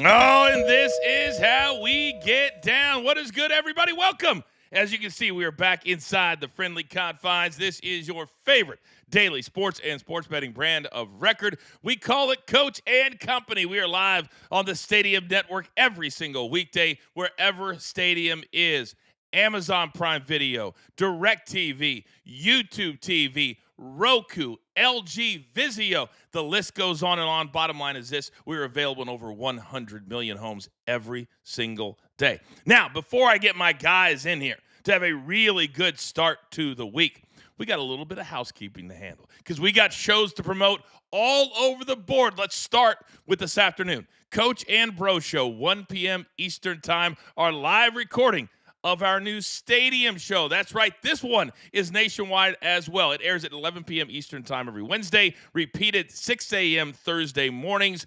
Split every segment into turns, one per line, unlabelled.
Oh, and this is how we get down. What is good, everybody? Welcome. As you can see, we are back inside the friendly confines. This is your favorite daily sports and sports betting brand of record. We call it Coach and Company. We are live on the Stadium Network every single weekday, wherever Stadium is. Amazon Prime Video, DirecTV, YouTube TV, Roku, LG, Vizio. The list goes on and on. Bottom line is this: we're available in over 100 million homes every single day. Now, before I get my guys in here to have a really good start to the week, we got a little bit of housekeeping to handle because we got shows to promote all over the board. Let's start with this afternoon. Coach and Bro Show, 1 p.m. Eastern Time, our live recording of our new stadium show. That's right. This one is nationwide as well. It airs at 11 p.m. Eastern Time every Wednesday, repeated 6 a.m. Thursday mornings.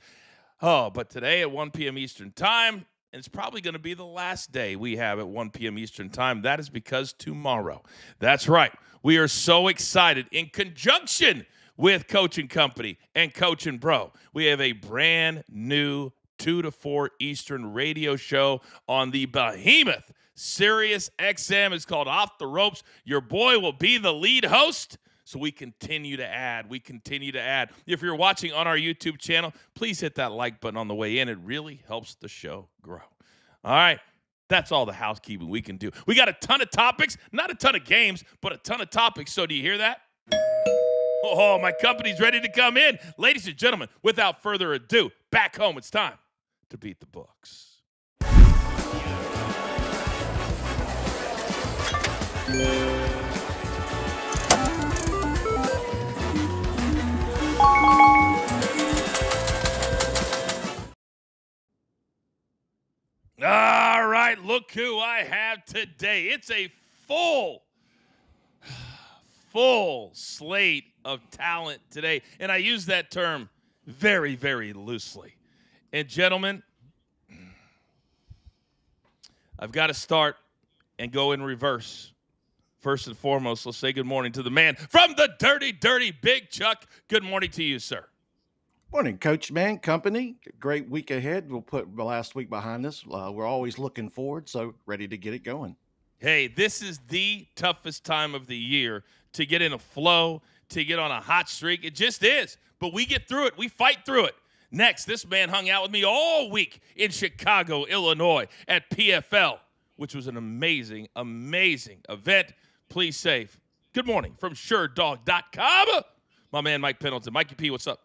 Oh, but today at 1 p.m. Eastern Time, and it's probably going to be the last day we have at 1 p.m. Eastern Time. That is because tomorrow, that's right, we are so excited. In conjunction with Coach and Company and Coach and Bro, we have a brand new 2 to 4 Eastern radio show on the behemoth Sirius XM. Is called Off the Ropes. Your boy will be the lead host. So we continue to add. If you're watching on our YouTube channel, please hit that like button on the way in. It really helps the show grow. All right. That's all the housekeeping we can do. We got a ton of topics, not a ton of games, but a ton of topics. So do you hear that? Oh, my company's ready to come in. Ladies and gentlemen, without further ado, back home, it's time to beat the books. All right, look who I have today. It's a full slate of talent today, and I use that term very, very loosely. And gentlemen, I've got to start and go in reverse. First and foremost, let's say good morning to the man from the dirty, dirty Big Chuck. Good morning to you, sir.
Morning, Coachman, Company. Great week ahead. We'll put the last week behind us. We're always looking forward, so ready to get it going.
Hey, this is the toughest time of the year to get in a flow, to get on a hot streak. It just is. But we get through it. We fight through it. Next, this man hung out with me all week in Chicago, Illinois at PFL, which was an amazing, amazing event. Please save. Good morning from SureDog.com. My man, Mike Pendleton. Mikey P, what's up?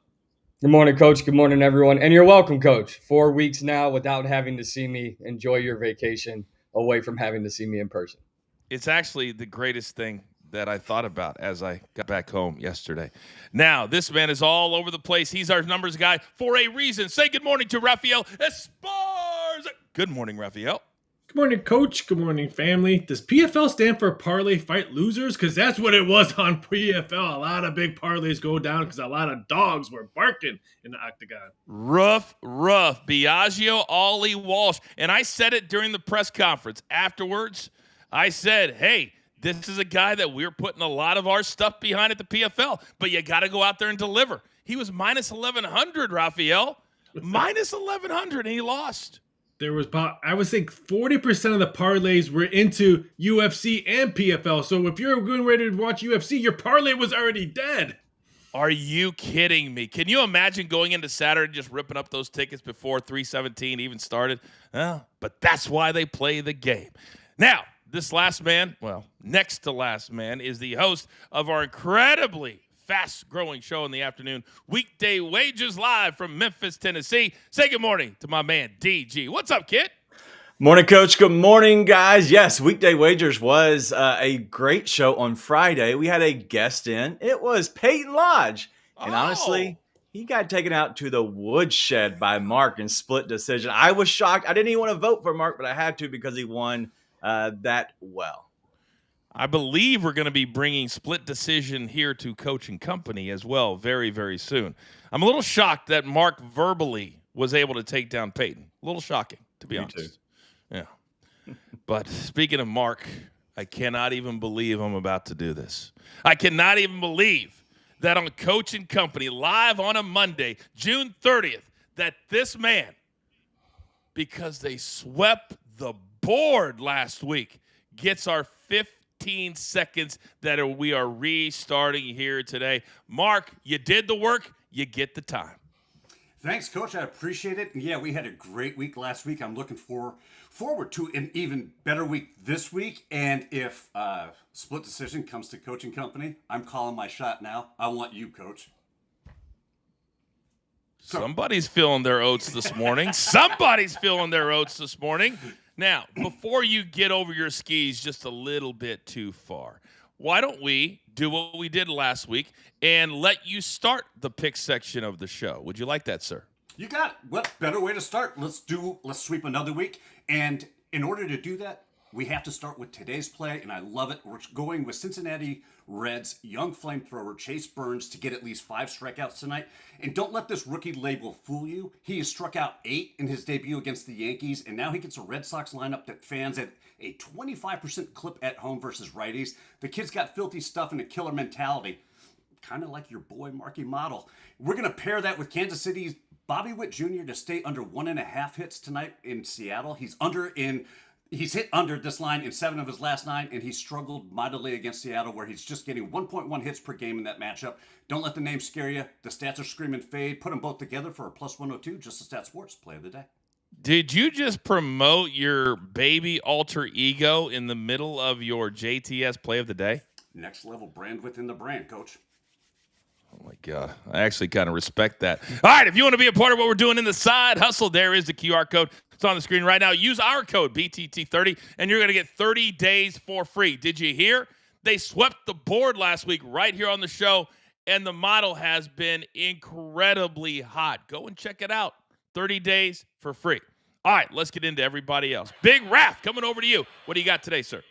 Good morning, Coach. Good morning, everyone. And you're welcome, Coach. 4 weeks now without having to see me. Enjoy your vacation away from having to see me in person.
It's actually the greatest thing that I thought about as I got back home yesterday. Now, this man is all over the place. He's our numbers guy for a reason. Say good morning to Rafael Esparza. Good morning, Rafael.
Good morning, Coach. Good morning, family. Does PFL stand for Parlay Fight Losers? Because that's what it was on PFL. A lot of big parlays go down because a lot of dogs were barking in the octagon.
Rough. Biagio, Ollie, Walsh. And I said it during the press conference. Afterwards, I said, hey, this is a guy that we're putting a lot of our stuff behind at the PFL, but you got to go out there and deliver. He was minus 1,100, Rafael. Minus 1,100, and he lost.
There was about, I would think 40% of the parlays were into UFC and PFL. So if you're getting ready to watch UFC, your parlay was already dead.
Are you kidding me? Can you imagine going into Saturday just ripping up those tickets before 317 even started? But that's why they play the game. Now, this last man, well, next to last man, is the host of our incredibly fast-growing show in the afternoon, Weekday Wagers, live from Memphis, Tennessee. Say good morning to my man, DG. What's up, kid?
Morning, Coach. Good morning, guys. Yes, Weekday Wagers was a great show on Friday. We had a guest in. It was Peyton Lodge. And honestly, he got taken out to the woodshed by Mark in split decision. I was shocked. I didn't even want to vote for Mark, but I had to because he won that well.
I believe we're going to be bringing split decision here to Coach and Company as well very, very soon. I'm a little shocked that Mark verbally was able to take down Peyton. A little shocking, to be honest.
Too.
Yeah. But speaking of Mark, I cannot even believe I'm about to do this. I cannot even believe that on Coach and Company, live on a Monday, June 30th, that this man because they swept the board last week. Gets our 15 seconds that we are restarting here today. Mark, you did the work. You get the time.
Thanks, Coach. I appreciate it. And yeah, we had a great week last week. I'm looking forward to an even better week this week. And if split decision comes to coaching company, I'm calling my shot now. I want you, Coach.
Somebody's feeling their oats this morning. Somebody's feeling their oats this morning. Now, before you get over your skis just a little bit too far, why don't we do what we did last week and let you start the pick section of the show? Would you like that, sir?
You got it. What better way to start? Let's sweep another week. And in order to do that, we have to start with today's play, and I love it. We're going with Cincinnati Reds young flamethrower Chase Burns to get at least 5 strikeouts tonight. And don't let this rookie label fool you. He has struck out 8 in his debut against the Yankees, and now he gets a Red Sox lineup that fans at a 25% clip at home versus righties. The kid's got filthy stuff and a killer mentality, kind of like your boy Marky Model. We're going to pair that with Kansas City's Bobby Witt Jr. to stay under 1.5 hits tonight in Seattle. He's hit under this line in 7 of his last 9, and he struggled mightily against Seattle, where he's just getting 1.1 hits per game in that matchup. Don't let the name scare you. The stats are screaming fade. Put them both together for a plus 102. Just the Stat Sports play of the day.
Did you just promote your baby alter ego in the middle of your JTS play of the day?
Next level brand within the brand, Coach.
Oh, my God. I actually kind of respect that. All right, if you want to be a part of what we're doing in the side hustle, there is the QR code. It's on the screen right now. Use our code, BTT30, and you're going to get 30 days for free. Did you hear? They swept the board last week right here on the show, and the model has been incredibly hot. Go and check it out. 30 days for free. All right, let's get into everybody else. Big Raph, coming over to you. What do you got today, sir?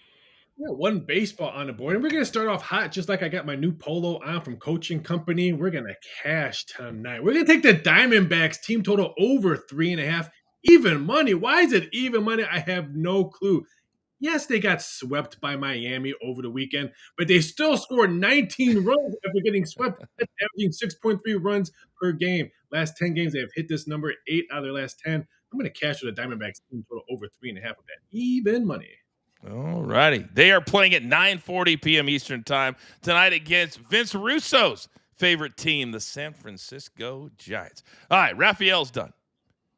Yeah, one baseball on the board. And we're going to start off hot, just like I got my new polo on from Coaching Company. We're going to cash tonight. We're going to take the Diamondbacks team total over 3.5. Even money. Why is it even money? I have no clue. Yes, they got swept by Miami over the weekend, but they still scored 19 runs after getting swept, averaging 6.3 runs per game. Last 10 games, they have hit this number 8 out of their last 10. I'm going to cash with the Diamondbacks team total over 3.5 of that. Even money.
All righty. They are playing at 9:40 p.m. Eastern time tonight against Vince Russo's favorite team, the San Francisco Giants. All right, Raphael's done.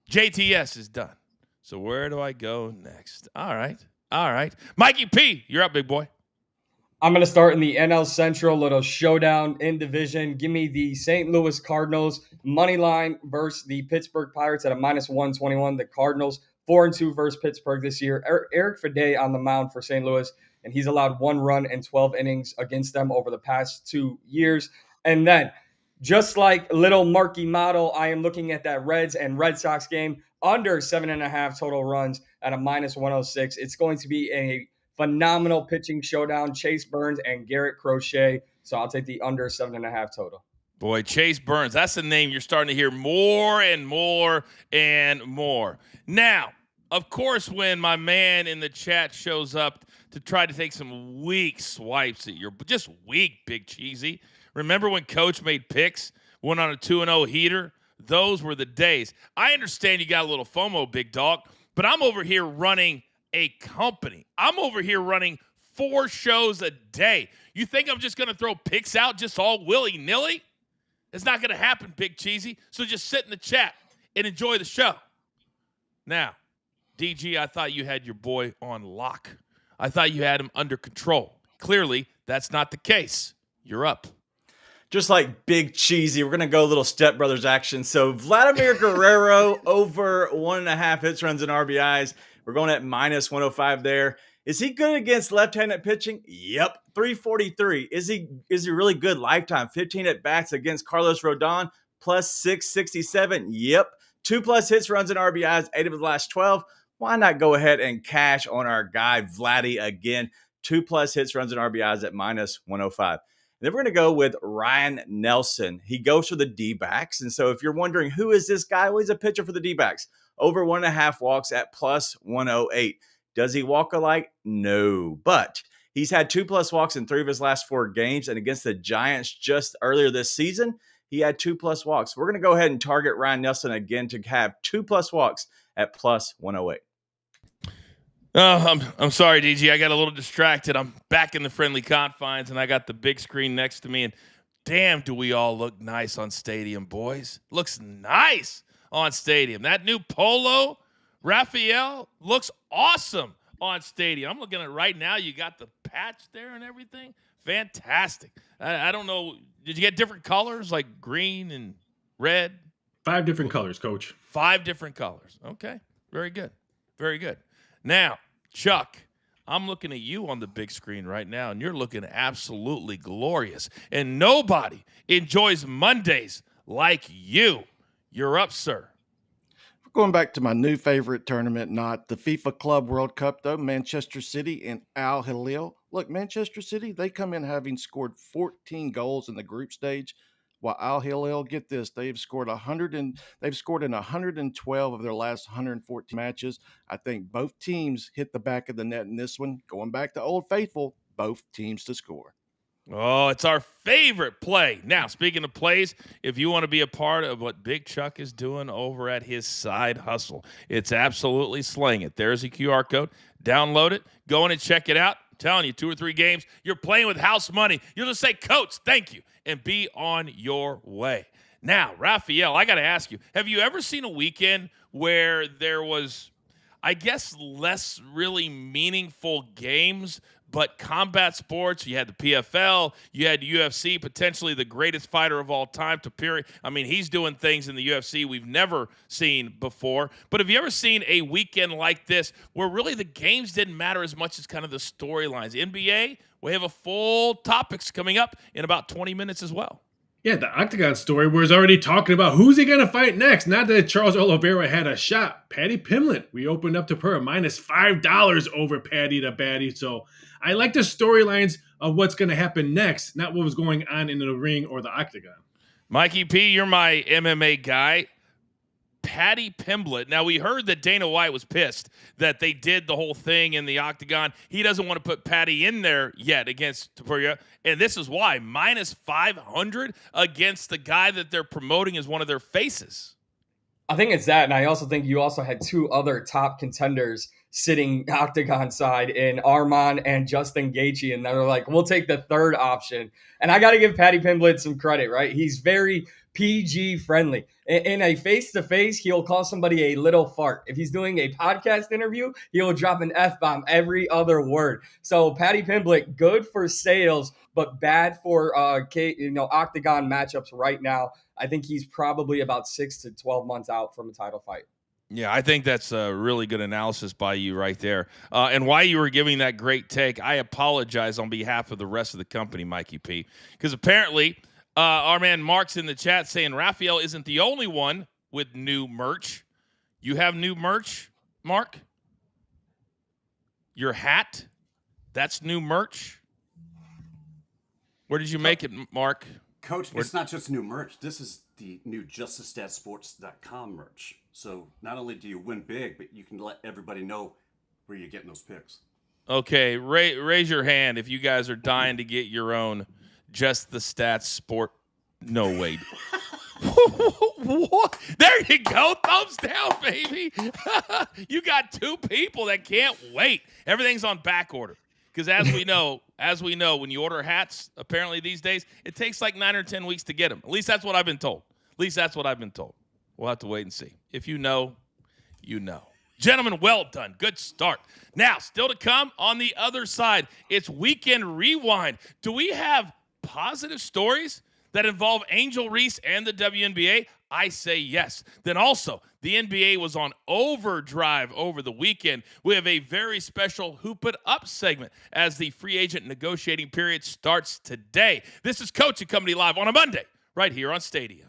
JTS is done. So where do I go next? All right. Mikey P, you're up, big boy.
I'm going to start in the NL Central, little showdown in division. Give me the St. Louis Cardinals money line versus the Pittsburgh Pirates at a minus 121. The Cardinals 4-2 versus Pittsburgh this year. Eric Fedde on the mound for St. Louis, and he's allowed 1 run in 12 innings against them over the past 2 years. And then, just like little Marky Model, I am looking at that Reds and Red Sox game under 7.5 total runs at a minus 106. It's going to be a phenomenal pitching showdown. Chase Burns and Garrett Crochet. So I'll take the under 7.5 total.
Boy, Chase Burns, that's the name you're starting to hear more and more and more. Now, of course, when my man in the chat shows up to try to take some weak swipes at your, just weak, Big Cheesy. Remember when Coach made picks, went on a 2-0 heater? Those were the days. I understand you got a little FOMO, big dog, but I'm over here running a company. I'm over here running 4 shows a day. You think I'm just going to throw picks out just all willy-nilly? It's not going to happen, Big Cheesy. So just sit in the chat and enjoy the show. Now, DG, I thought you had your boy on lock. I thought you had him under control. Clearly, that's not the case. You're up.
Just like Big Cheesy, we're going to go a little Step Brothers action. So Vladimir Guerrero over 1.5 hits, runs, and RBIs. We're going at minus 105 there. Is he good against left-handed pitching? Yep, 343. Is he really good lifetime? 15 at-bats against Carlos Rodon, plus 667. Yep, 2+ hits, runs, and RBIs, 8 of the last 12. Why not go ahead and cash on our guy Vladdy again? 2+ hits, runs, and RBIs at minus 105. And then we're going to go with Ryan Nelson. He goes for the D-backs. And so if you're wondering, who is this guy? Well, he's a pitcher for the D-backs. Over 1.5 walks at plus 108. Does he walk alike? No. But he's had 2+ walks in 3 of his last 4 games. And against the Giants just earlier this season, he had 2+ walks. We're going to go ahead and target Ryan Nelson again to have 2+ walks at plus 108.
I'm sorry, DG. I got a little distracted. I'm back in the friendly confines, and I got the big screen next to me. And damn, do we all look nice on Stadium, boys. Looks nice on Stadium. That new polo, Raphael, looks awesome on Stadium. I'm looking at it right now. You got the patch there and everything. Fantastic. I don't know. Did you get different colors like green and red?
5 different colors, Coach.
5 different colors. Okay. Very good. Very good. Now, Chuck, I'm looking at you on the big screen right now, and you're looking absolutely glorious. And nobody enjoys Mondays like you. You're up, sir.
We're going back to my new favorite tournament, not the FIFA Club World Cup, though. Manchester City and Al Hilal. Look, Manchester City, they come in having scored 14 goals in the group stage, while Al Hilal, get this, they've scored they've scored in 112 of their last 114 matches. I think both teams hit the back of the net in this one. Going back to Old Faithful, both teams to score.
Oh, it's our favorite play. Now, speaking of plays, if you want to be a part of what Big Chuck is doing over at his side hustle, it's absolutely slaying it. There's a QR code. Download it. Go in and check it out. I'm telling you, 2 or 3 games, you're playing with house money. You'll just say, Coach, thank you, and be on your way. Now, Raphael, I got to ask you, have you ever seen a weekend where there was, I guess, less really meaningful games, but combat sports? You had the PFL, you had UFC, potentially the greatest fighter of all time to period. I mean, he's doing things in the UFC we've never seen before. But have you ever seen a weekend like this where really the games didn't matter as much as kind of the storylines? NBA, we have a full topics coming up in about 20 minutes as well.
Yeah, the Octagon story where he's already talking about who's he going to fight next. Not that Charles Oliveira had a shot. Paddy Pimblett, we opened up to per minus $5 over Paddy to Batty. So I like the storylines of what's going to happen next, not what was going on in the ring or the Octagon.
Mikey P, you're my MMA guy. Paddy Pimblett. Now, we heard that Dana White was pissed that they did the whole thing in the Octagon. He doesn't want to put Paddy in there yet against Tapuria, and this is why. Minus 500 against the guy that they're promoting as one of their faces.
I think it's that, and I also think you also had 2 other top contenders sitting Octagon side in Arman and Justin Gaethje, and they're like, we'll take the third option. And I got to give Paddy Pimblett some credit, right? He's very PG friendly. In a face-to-face, he'll call somebody a little fart. If he's doing a podcast interview, he'll drop an F-bomb every other word. So Paddy Pimblett, good for sales, but bad for Octagon matchups right now. I think he's probably about 6 to 12 months out from a title fight.
Yeah, I think that's a really good analysis by you right there. And while you were giving that great take, I apologize on behalf of the rest of the company, Mikey P, because apparently our man Mark's in the chat saying Raphael isn't the only one with new merch. You have new merch, Mark? Your hat? That's new merch? Where did you make it, Mark?
Coach, it's not just new merch. This is the new JusticeStatSports.com merch. So not only do you win big, but you can let everybody know where you're getting those picks.
Okay, raise your hand if you guys are dying to get your own Just the Stats Sport. No, wait. What? There you go. Thumbs down, baby. You got 2 people that can't wait. Everything's on back order. Because as we know, when you order hats, apparently these days, it takes like 9 or 10 weeks to get them. At least that's what I've been told. We'll have to wait and see. If you know, you know. Gentlemen, well done. Good start. Now, still to come on the other side, it's Weekend Rewind. Do we have positive stories that involve Angel Reese and the WNBA? I say yes. Then also, the NBA was on overdrive over the weekend. We have a very special Hoop It Up segment as the free agent negotiating period starts today. This is Coach and Company Live on a Monday, right here on Stadium.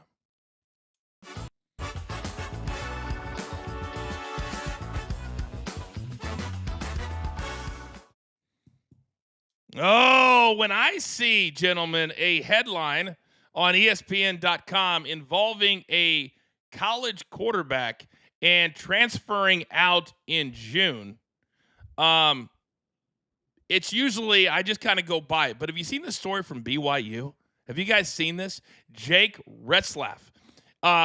Oh, when I see, gentlemen, a headline on ESPN.com involving a college quarterback and transferring out in June, it's usually, I just kind of go by it. But have you seen the story from BYU? Have you guys seen this? Jake Retzlaff,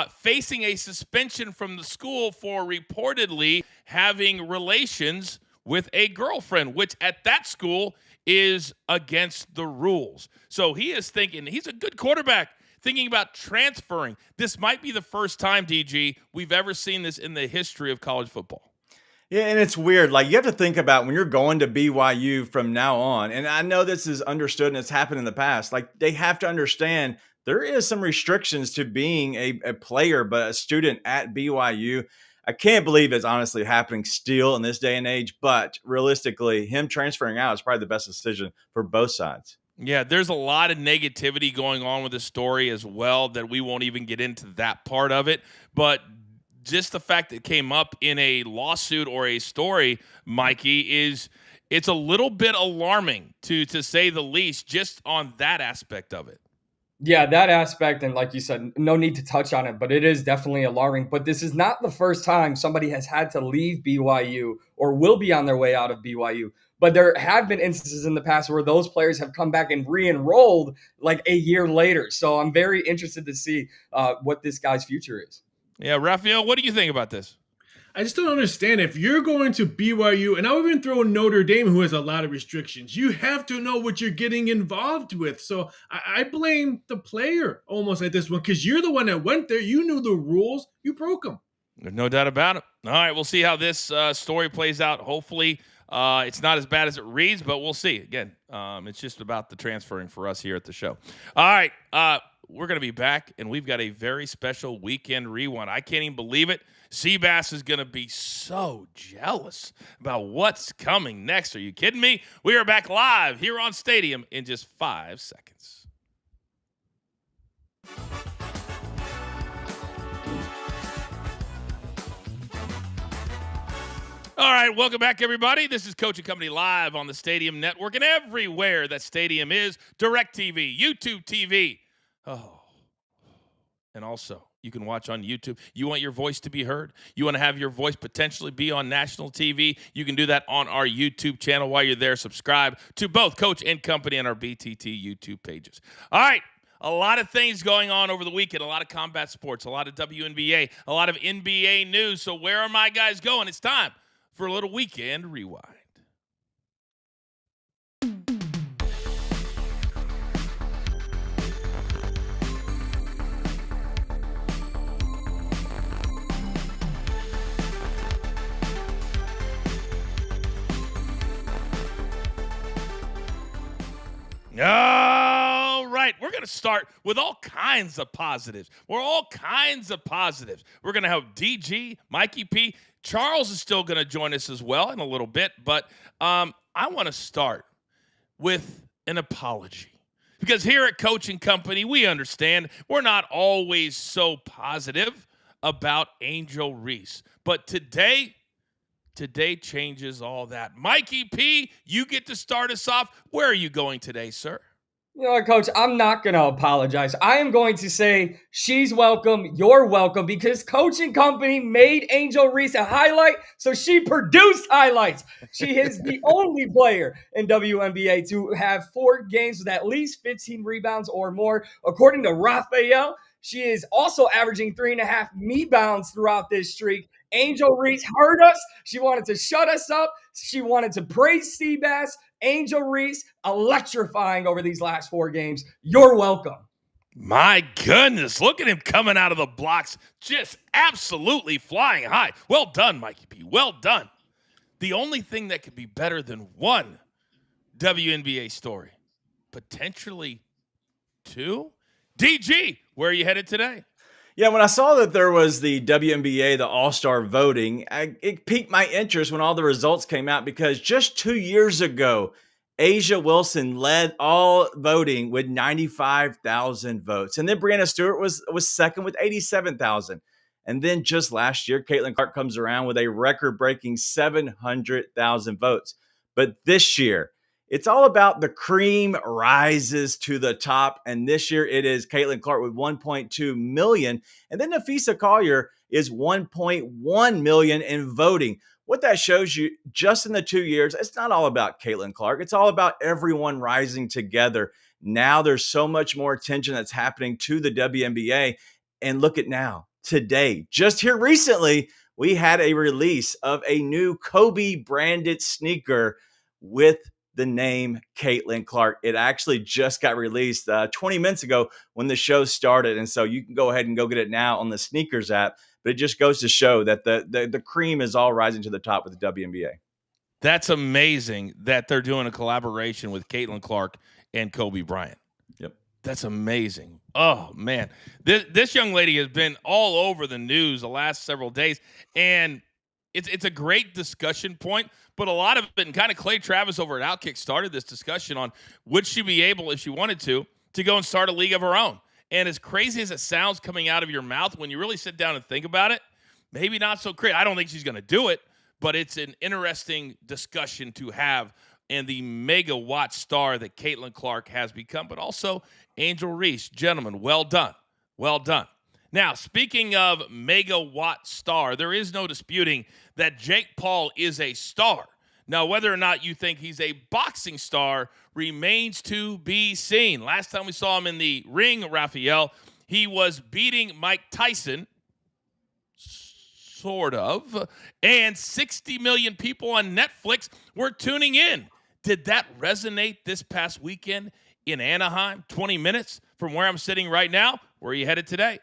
facing a suspension from the school for reportedly having relations with a girlfriend, which at that school is against the rules. So he is thinking, he's a good quarterback, thinking about transferring. This might be the first time, DG, we've ever seen this in the history of college football.
Yeah, and it's weird. Like, you have to think about when you're going to BYU from now on, and I know this is understood and it's happened in the past. Like, they have to understand there is some restrictions to being a player, but a student at BYU. I can't believe it's honestly happening still in this day and age, but realistically, him transferring out is probably the best decision for both sides.
Yeah, there's a lot of negativity going on with this story as well that we won't even get into that part of it. But just the fact that it came up in a lawsuit or a story, Mikey, it's a little bit alarming to say the least, just on that aspect of it.
Yeah, that aspect, and like you said, no need to touch on it, but it is definitely alarming. But this is not the first time somebody has had to leave BYU or will be on their way out of BYU. But there have been instances in the past where those players have come back and re-enrolled like a year later. So I'm very interested to see what this guy's future is.
Yeah, Raphael, what do you think about this?
I just don't understand. If you're going to BYU, and I'll even throw Notre Dame, who has a lot of restrictions, you have to know what you're getting involved with. So I blame the player almost at this one, because you're the one that went there. You knew the rules. You broke them.
There's no doubt about it. All right, we'll see how this story plays out. Hopefully, it's not as bad as it reads, but we'll see. Again, it's just about the transferring for us here at the show. All right, we're going to be back, and we've got a very special weekend rewind. I can't even believe it. Seabass is going to be so jealous about what's coming next. Are you kidding me? We are back live here on Stadium in just 5 seconds. All right, welcome back, everybody. This is Coach and Company live on the Stadium Network and everywhere that Stadium is. DirecTV, YouTube TV. Oh, and also, you can watch on YouTube. You want your voice to be heard? You want to have your voice potentially be on national TV? You can do that on our YouTube channel. While you're there, subscribe to both Coach and Company and our BTT YouTube pages. All right, a lot of things going on over the weekend, a lot of combat sports, a lot of WNBA, a lot of NBA news. So where are my guys going? It's time for a little weekend rewind. All right, we're going to start with all kinds of positives. We're going to have DG, Mikey P. Charles is still going to join us as well in a little bit, but I want to start with an apology. Because here at Coach and Company, we understand we're not always so positive about Angel Reese. But today changes all that. Mikey P, you get to start us off. Where are you going today, sir?
You know what, Coach? I'm not going to apologize. I am going to say she's welcome, you're welcome, because Coach and Company made Angel Reese a highlight, so she produced highlights. She is the only player in WNBA to have 4 games with at least 15 rebounds or more. According to Raphael, she is also averaging 3.5 rebounds throughout this streak. Angel Reese heard us. She wanted to shut us up. She wanted to praise Seabass. Angel Reese, electrifying over these last 4 games. You're welcome.
My goodness, look at him coming out of the blocks, just absolutely flying high. Well done, Mikey P. Well done. The only thing that could be better than 1 WNBA story, potentially 2. DG, where are you headed today?
Yeah, when I saw that there was the WNBA, the All-Star voting, it piqued my interest when all the results came out, because just 2 years ago, Asia Wilson led all voting with 95,000 votes. And then Breanna Stewart was second with 87,000. And then just last year, Caitlin Clark comes around with a record-breaking 700,000 votes. But this year, it's all about the cream rises to the top. And this year it is Caitlin Clark with 1.2 million. And then Nafisa Collier is 1.1 million in voting. What that shows you, just in the 2 years, it's not all about Caitlin Clark. It's all about everyone rising together. Now there's so much more attention that's happening to the WNBA. And look at now, today, just here recently, we had a release of a new Kobe branded sneaker with the name Caitlin Clark. It actually just got released 20 minutes ago when the show started. And so you can go ahead and go get it now on the sneakers app. But it just goes to show that the cream is all rising to the top with the WNBA.
That's amazing that they're doing a collaboration with Caitlin Clark and Kobe Bryant.
Yep.
That's amazing. Oh, man. This young lady has been all over the news the last several days, and it's a great discussion point, but a lot of it, and kind of Clay Travis over at Outkick started this discussion on would she be able, if she wanted to go and start a league of her own. And as crazy as it sounds coming out of your mouth, when you really sit down and think about it, maybe not so crazy. I don't think she's going to do it, but it's an interesting discussion to have, and the megawatt star that Caitlin Clark has become, but also Angel Reese. Gentlemen, well done. Well done. Now, speaking of megawatt star, there is no disputing that Jake Paul is a star. Now, whether or not you think he's a boxing star remains to be seen. Last time we saw him in the ring, Raphael, he was beating Mike Tyson, sort of, and 60 million people on Netflix were tuning in. Did that resonate this past weekend in Anaheim? 20 minutes from where I'm sitting right now. Where are you headed today?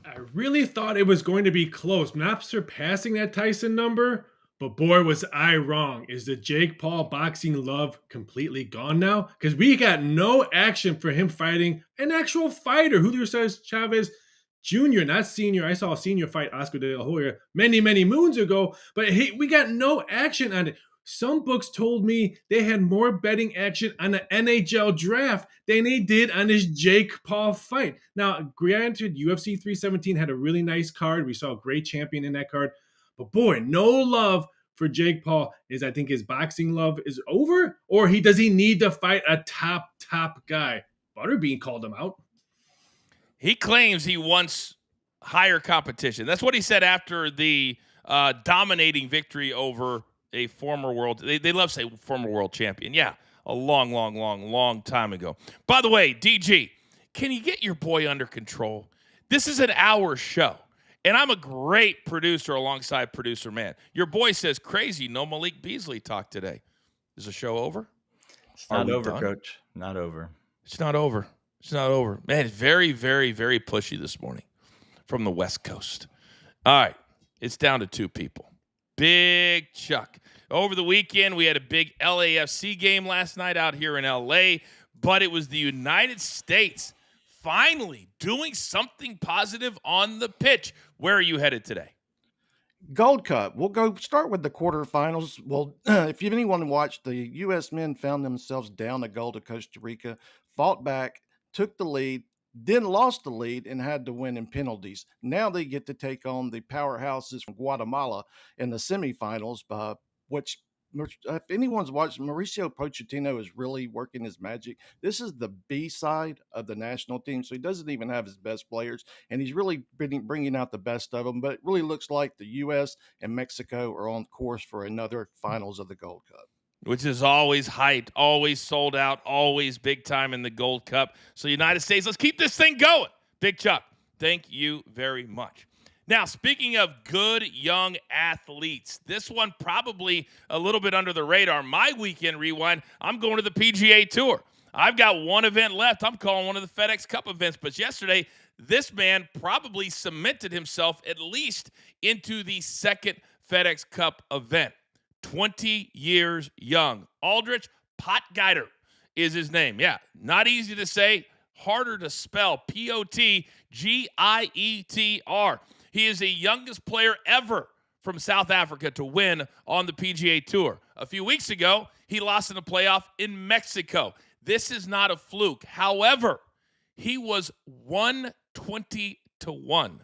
I really thought it was going to be close, not surpassing that Tyson number, but boy, was I wrong. Is the Jake Paul boxing love completely gone now? Because we got no action for him fighting an actual fighter. Julio Chavez Jr., not senior. I saw a senior fight Oscar De La Hoya many, many moons ago, but hey, we got no action on it. Some books told me they had more betting action on the NHL draft than they did on this Jake Paul fight. Now, granted, UFC 317 had a really nice card. We saw a great champion in that card. But boy, no love for Jake Paul. I think his boxing love is over? Or does he need to fight a top guy? Butterbean called him out.
He claims he wants higher competition. That's what he said after the dominating victory over a former world. They love to say former world champion. Yeah, a long time ago. By the way, DG, can you get your boy under control? This is an hour show, and I'm a great producer alongside producer man. Your boy says crazy. No Malik Beasley talk today. Is the show over?
It's not over, done? Coach. Not over.
It's not over. It's not over. Man, it's very, very, very pushy this morning from the West Coast. All right, it's down to two people. Big Chuck. Over the weekend, we had a big LAFC game last night out here in LA, but it was the United States finally doing something positive on the pitch. Where are you headed today?
Gold Cup. We'll go start with the quarterfinals. Well, if anyone watched, the U.S. men found themselves down a goal to Costa Rica, fought back, took the lead, then lost the lead and had to win in penalties. Now they get to take on the powerhouses from Guatemala in the semifinals, which if anyone's watched, Mauricio Pochettino is really working his magic. This is the B side of the national team, so he doesn't even have his best players, and he's really bringing out the best of them. But it really looks like the U.S. and Mexico are on course for another finals of the Gold Cup.
Which is always hyped, always sold out, always big time in the Gold Cup. So United States, let's keep this thing going. Big Chuck, thank you very much. Now, speaking of good young athletes, this one probably a little bit under the radar. My weekend rewind, I'm going to the PGA Tour. I've got one event left. I'm calling one of the FedEx Cup events. But yesterday, this man probably cemented himself at least into the second FedEx Cup event. 20 years young. Aldrich Potgieter is his name. Yeah, not easy to say, harder to spell. Potgieter. He is the youngest player ever from South Africa to win on the PGA Tour. A few weeks ago, he lost in a playoff in Mexico. This is not a fluke. However, he was 120-1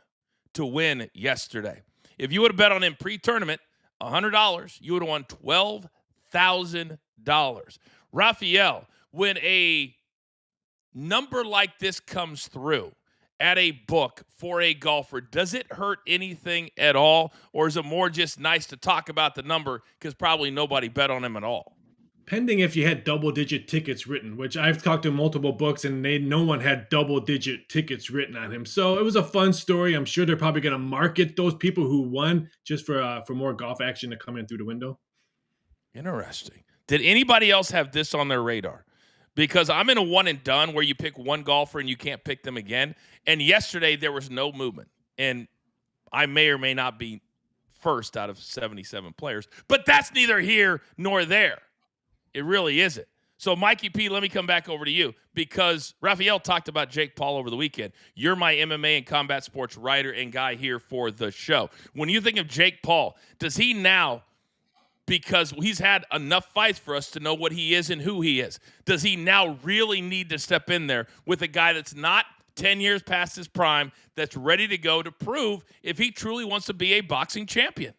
to win yesterday. If you would have bet on him pre-tournament, $100, you would have won $12,000. Raphael, when a number like this comes through at a book for a golfer, does it hurt anything at all? Or is it more just nice to talk about the number because probably nobody bet on him at all?
Pending if you had double-digit tickets written, which I've talked to multiple books, and no one had double-digit tickets written on him. So it was a fun story. I'm sure they're probably going to market those people who won just for more golf action to come in through the window.
Interesting. Did anybody else have this on their radar? Because I'm in a one and done where you pick one golfer and you can't pick them again. And yesterday there was no movement. And I may or may not be first out of 77 players. But that's neither here nor there. It really isn't. So, Mikey P, let me come back over to you because Raphael talked about Jake Paul over the weekend. You're my MMA and combat sports writer and guy here for the show. When you think of Jake Paul, does he now, because he's had enough fights for us to know what he is and who he is, does he now really need to step in there with a guy that's not 10 years past his prime, that's ready to go to prove if he truly wants to be a boxing champion?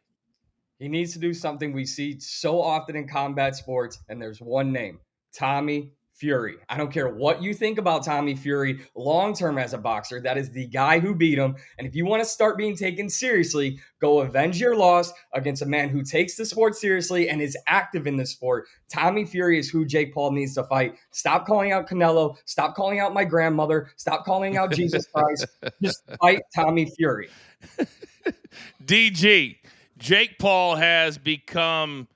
He needs to do something we see so often in combat sports, and there's one name, Tommy Fury. I don't care what you think about Tommy Fury long-term as a boxer. That is the guy who beat him. And if you want to start being taken seriously, go avenge your loss against a man who takes the sport seriously and is active in the sport. Tommy Fury is who Jake Paul needs to fight. Stop calling out Canelo. Stop calling out my grandmother. Stop calling out Jesus Christ. Just fight Tommy Fury.
DG, Jake Paul has become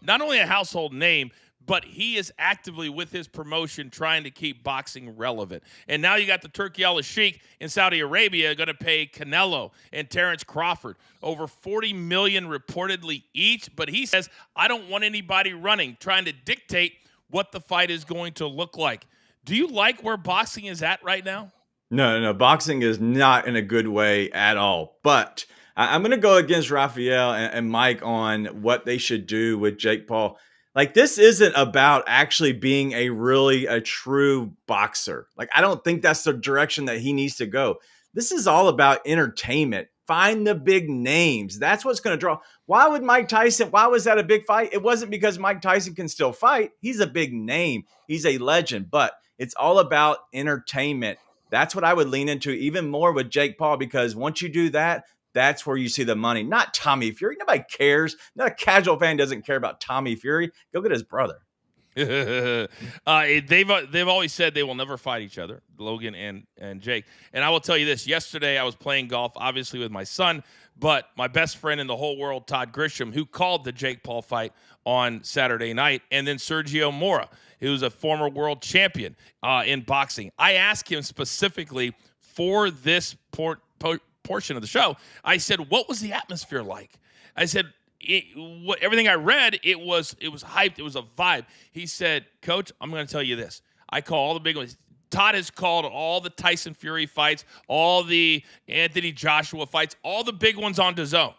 not only a household name, but he is actively with his promotion trying to keep boxing relevant. And now you got the Turkey al-Sheikh in Saudi Arabia going to pay Canelo and Terrence Crawford over $40 million reportedly each. But he says, I don't want anybody running, trying to dictate what the fight is going to look like. Do you like where boxing is at right now?
No. Boxing is not in a good way at all. But I'm going to go against Raphael and Mike on what they should do with Jake Paul. Like, this isn't about actually being a true boxer. Like, I don't think that's the direction that he needs to go. This is all about entertainment. Find the big names. That's what's going to draw. Why was that a big fight? It wasn't because Mike Tyson can still fight. He's a big name. He's a legend. But it's all about entertainment. That's what I would lean into even more with Jake Paul, because once you do that, that's where you see the money, not Tommy Fury. Nobody cares. Not a casual fan doesn't care about Tommy Fury. Go get his brother.
They've always said they will never fight each other, Logan and Jake. And I will tell you this. Yesterday I was playing golf, obviously with my son, but my best friend in the whole world, Todd Grisham, who called the Jake Paul fight on Saturday night, and then Sergio Mora, who's a former world champion in boxing. I asked him specifically for this portion of the show. I said, what was the atmosphere like? I said, everything I read, it was hyped. It was a vibe. He said, Coach, I'm going to tell you this. I call all the big ones. Todd has called all the Tyson Fury fights, all the Anthony Joshua fights, all the big ones on DAZN.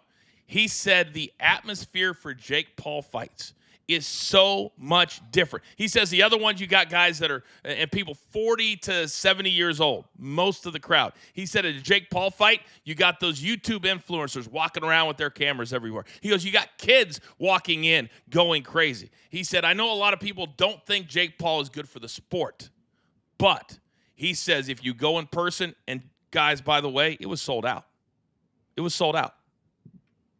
He said the atmosphere for Jake Paul fights is so much different. He says the other ones, you got guys that are, and people 40 to 70 years old, most of the crowd. He said at a Jake Paul fight, you got those YouTube influencers walking around with their cameras everywhere. He goes, you got kids walking in, going crazy. He said, I know a lot of people don't think Jake Paul is good for the sport, but he says if you go in person, and guys, by the way, it was sold out. It was sold out.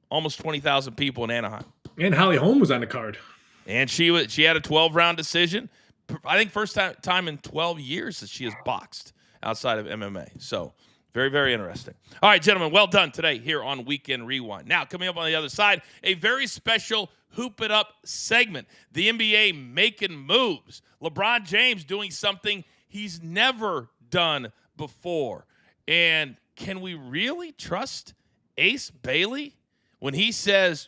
Almost 20,000 people in Anaheim.
And Holly Holm was on the card.
And she had a 12-round decision. I think first time in 12 years that she has boxed outside of MMA. So very, very interesting. All right, gentlemen, well done today here on Weekend Rewind. Now, coming up on the other side, a very special Hoop It Up segment. The NBA making moves. LeBron James doing something he's never done before. And can we really trust Ace Bailey when he says,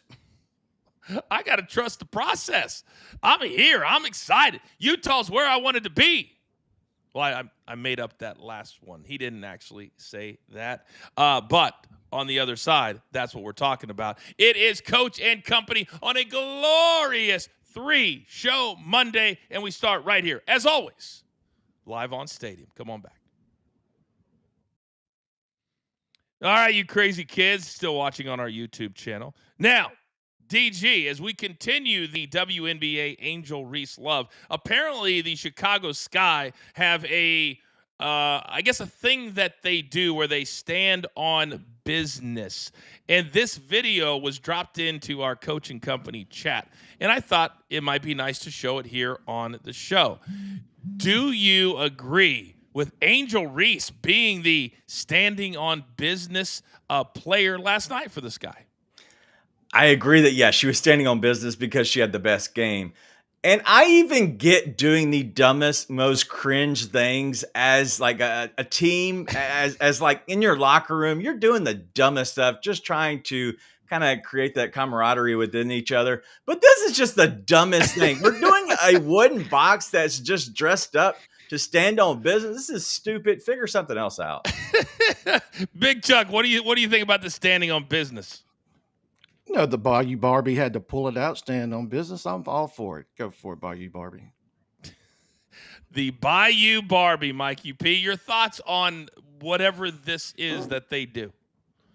I got to trust the process. I'm here. I'm excited. Utah's where I wanted to be. Well, I made up that last one. He didn't actually say that. But on the other side, that's what we're talking about. It is Coach and Company on a glorious 3-show Monday. And we start right here, as always, live on Stadium. Come on back. All right, you crazy kids still watching on our YouTube channel. Now, DG, as we continue the WNBA Angel Reese love, apparently the Chicago Sky have a I guess, a thing that they do where they stand on business. And this video was dropped into our coaching company chat. And I thought it might be nice to show it here on the show. Do you agree with Angel Reese being the standing on business player last night for this guy?
I agree that, yeah, she was standing on business because she had the best game. And I even get doing the dumbest, most cringe things as like a team, as like in your locker room, you're doing the dumbest stuff, just trying to kind of create that camaraderie within each other. But this is just the dumbest thing. We're doing a wooden box that's just dressed up to stand on business. This is stupid. Figure something else out.
Big Chuck, what do you think about the standing on business?
The Bayou Barbie had to pull it out, stand on business. I'm all for it. Go for it, Bayou Barbie.
The Bayou Barbie, Mikey P. Your thoughts on whatever this is that they do?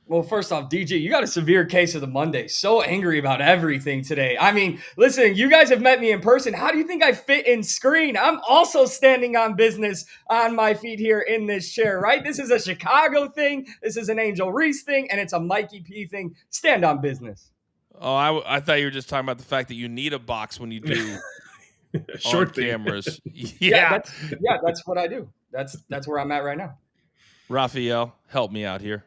Well, first off, DG, you got a severe case of the Monday. So angry about everything today. I mean, listen, you guys have met me in person. How do you think I fit in screen? I'm also standing on business on my feet here in this chair, right? This is a Chicago thing. This is an Angel Reese thing, and it's a Mikey P thing. Stand on business.
Oh, I thought you were just talking about the fact that you need a box when you do
Short
cameras.
Yeah, that's what I do. That's where I'm at right now.
Raphael, help me out here.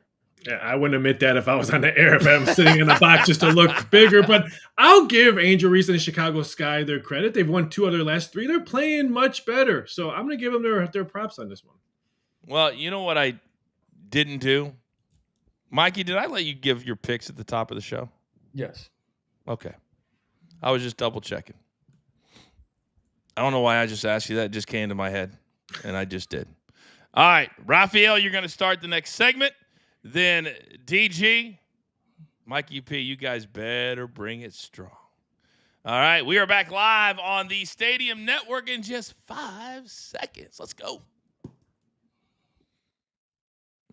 Yeah, I wouldn't admit that if I was on the air, if I'm sitting in a box just to look bigger. But I'll give Angel Reese and the Chicago Sky their credit. They've won 2 out of their last 3. They're playing much better. So I'm going to give them their props on this one.
Well, you know what I didn't do? Mikey, did I let you give your picks at the top of the show?
Yes.
Okay. I was just double checking. I don't know why I just asked you that. It just came to my head, and I just did. All right, Raphael, you're going to start the next segment. Then DG, Mikey P, you guys better bring it strong. All right, we are back live on the Stadium Network in just 5 seconds. Let's go. All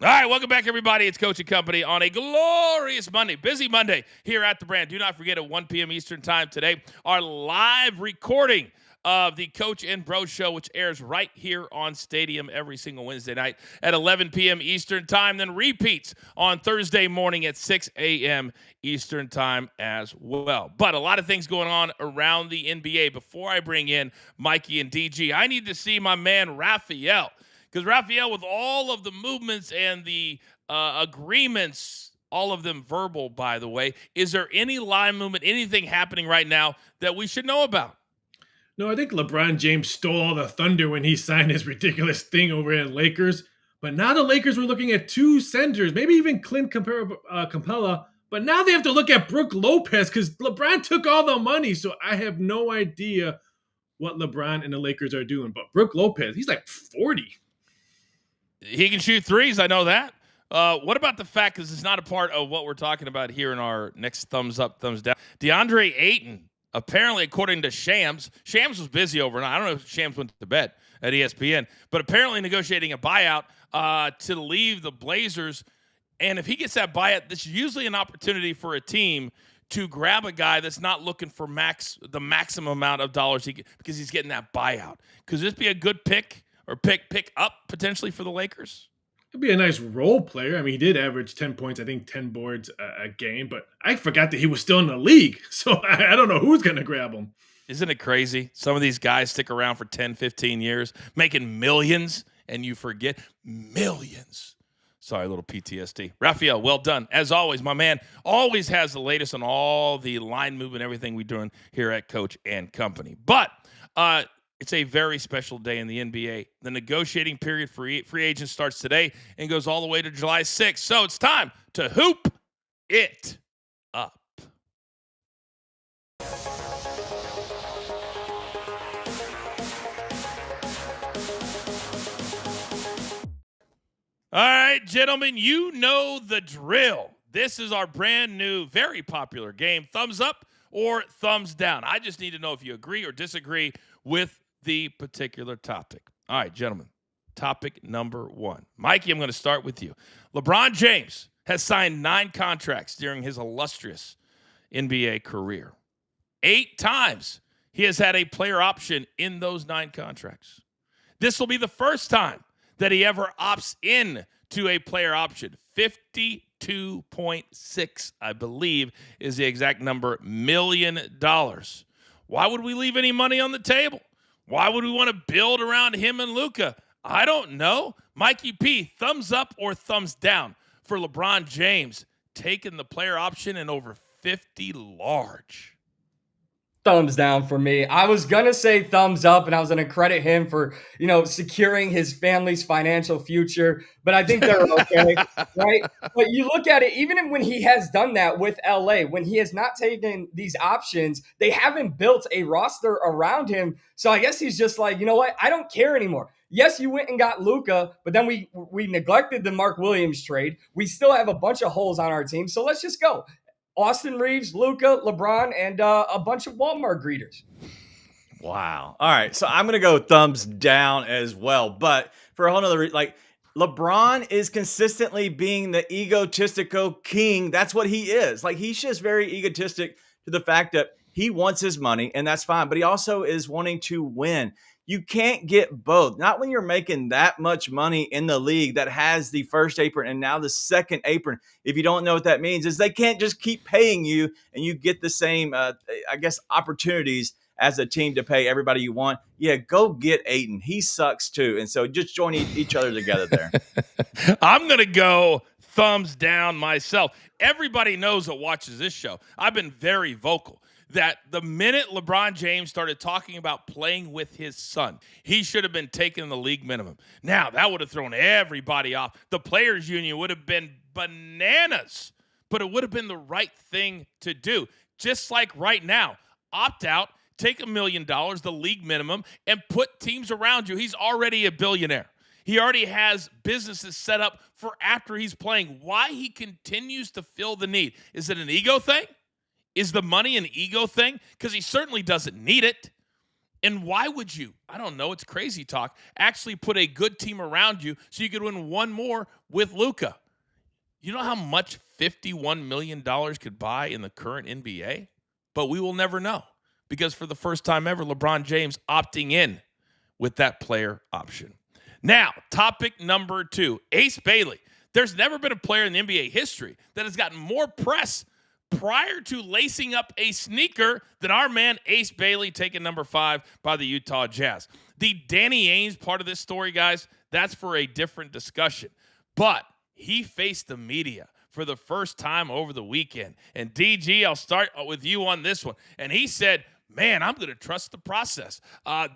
right, welcome back, everybody. It's Coach and Company on a glorious Monday, busy Monday here at the Brand. Do not forget at 1 p.m. Eastern Time today, our live recording of the Coach and Bro Show, which airs right here on Stadium every single Wednesday night at 11 p.m. Eastern Time, then repeats on Thursday morning at 6 a.m. Eastern Time as well. But a lot of things going on around the NBA. Before I bring in Mikey and DG, I need to see my man Raphael, because Raphael, with all of the movements and the agreements, all of them verbal, by the way, is there any line movement, anything happening right now that we should know about?
No, I think LeBron James stole all the thunder when he signed his ridiculous thing over in Lakers. But now the Lakers were looking at 2 centers, maybe even Clint Capella. But now they have to look at Brook Lopez because LeBron took all the money. So I have no idea what LeBron and the Lakers are doing. But Brook Lopez, he's like 40.
He can shoot threes. I know that. What about the fact, because it's not a part of what we're talking about here in our next thumbs up, thumbs down. DeAndre Ayton, apparently, according to Shams was busy overnight. I don't know if Shams went to bed at ESPN, but apparently negotiating a buyout to leave the Blazers. And if he gets that buyout, this is usually an opportunity for a team to grab a guy that's not looking for the maximum amount of dollars because he's getting that buyout. Could this be a good pick or pick up potentially for the Lakers?
It'd be a nice role player. I mean, he did average 10 points, I think 10 boards a game, but I forgot that he was still in the league. So I don't know who's going to grab him.
Isn't it crazy? Some of these guys stick around for 10, 15 years, making millions, and you forget millions. Sorry, a little PTSD. Raphael, well done. As always, my man always has the latest on all the line movement, everything we're doing here at Coach and Company. But it's a very special day in the NBA. The negotiating period for free agents starts today and goes all the way to July 6th. So it's time to hoop it up. All right, gentlemen, you know the drill. This is our brand new, very popular game. Thumbs up or thumbs down. I just need to know if you agree or disagree with the particular topic. All right, gentlemen, topic number 1. Mikey, I'm going to start with you. LeBron James has signed 9 contracts during his illustrious NBA career. 8 times he has had a player option in those 9 contracts. This will be the first time that he ever opts in to a player option. 52.6, I believe, is the exact number, $1 million. Why would we leave any money on the table? Why would we want to build around him and Luka? I don't know. Mikey P, thumbs up or thumbs down for LeBron James taking the player option in over 50 large?
Thumbs down for me. I was going to say thumbs up, and I was going to credit him for, securing his family's financial future, but I think they're okay, right? But you look at it, even when he has done that with LA, when he has not taken these options, they haven't built a roster around him. So I guess he's just like, you know what? I don't care anymore. Yes, you went and got Luka, but then we neglected the Mark Williams trade. We still have a bunch of holes on our team, so let's just go. Austin Reeves, Luka, LeBron, and a bunch of Walmart greeters.
Wow. All right. So I'm going to go thumbs down as well. But for a whole nother reason, LeBron is consistently being the egotistical king. That's what he is. He's just very egotistic to the fact that he wants his money, and that's fine. But he also is wanting to win. You can't get both. Not when you're making that much money in the league that has the first apron and now the second apron. If you don't know what that means, is they can't just keep paying you and you get the same, opportunities as a team to pay everybody you want. Yeah, go get Ayton. He sucks too. And so just join each other together there.
I'm going to go thumbs down myself. Everybody knows that watches this show. I've been very vocal that the minute LeBron James started talking about playing with his son, he should have been taking the league minimum. Now, that would have thrown everybody off. The players' union would have been bananas, but it would have been the right thing to do. Just like right now, opt out, take $1 million, the league minimum, and put teams around you. He's already a billionaire. He already has businesses set up for after he's playing. Why he continues to feel the need? Is it an ego thing? Is the money an ego thing? Because he certainly doesn't need it. And why would you, I don't know, it's crazy talk, actually put a good team around you so you could win one more with Luka? You know how much $51 million could buy in the current NBA? But we will never know, because for the first time ever, LeBron James opting in with that player option. Now, topic number 2, Ace Bailey. There's never been a player in the NBA history that has gotten more press prior to lacing up a sneaker than our man Ace Bailey, taking number 5 by the Utah Jazz. The Danny Ainge part of this story, guys, that's for a different discussion. But he faced the media for the first time over the weekend. And DG, I'll start with you on this one. And he said, man, I'm going to trust the process.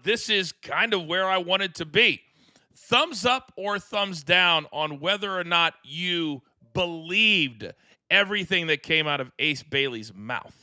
This is kind of where I wanted to be. Thumbs up or thumbs down on whether or not you believed everything that came out of Ace Bailey's mouth?